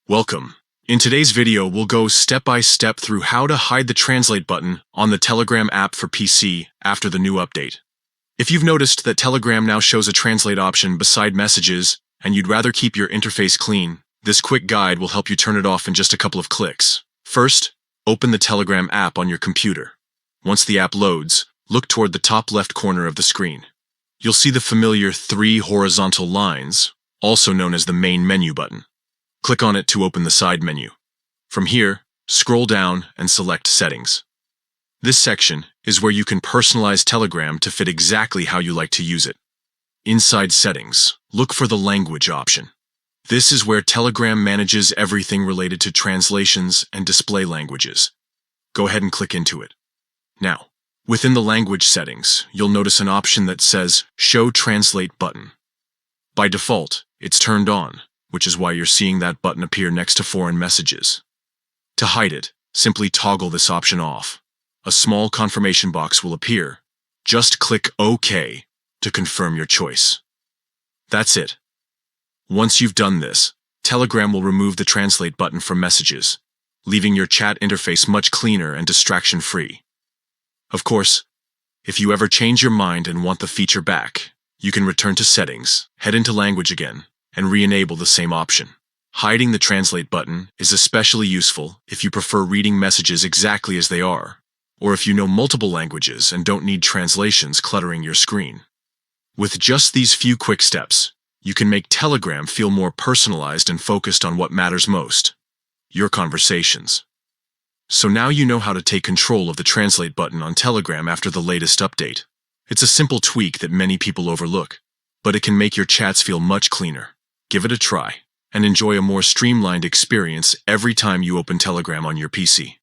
Welcome. In today's video, we'll go step by step through how to hide the translate button on the Telegram app for PC after the new update. If you've noticed that Telegram now shows a translate option beside messages and you'd rather keep your interface clean, this quick guide will help you turn it off in just a couple of clicks. First, open the Telegram app on your computer. Once the app loads, look toward the top left corner of the screen. You'll see the familiar 3 horizontal lines, also known as the main menu button. Click on it to open the side menu. From here, scroll down and select Settings. This section is where you can personalize Telegram to fit exactly how you like to use it. Inside Settings, look for the language option. This is where Telegram manages everything related to translations and display languages. Go ahead and click into it. Now, within the language settings, you'll notice an option that says Show Translate Button. By default, it's turned on, which is why you're seeing that button appear next to foreign messages. To hide it, simply toggle this option off. A small confirmation box will appear. Just click OK to confirm your choice. That's it. Once you've done this, Telegram will remove the translate button from messages, leaving your chat interface much cleaner and distraction-free. Of course, if you ever change your mind and want the feature back, you can return to Settings, head into Language again, and re-enable the same option. Hiding the translate button is especially useful if you prefer reading messages exactly as they are, or if you know multiple languages and don't need translations cluttering your screen. With just these few quick steps, you can make Telegram feel more personalized and focused on what matters most: your conversations. So now you know how to take control of the translate button on Telegram after the latest update. It's a simple tweak that many people overlook, but it can make your chats feel much cleaner. Give it a try, and enjoy a more streamlined experience every time you open Telegram on your PC.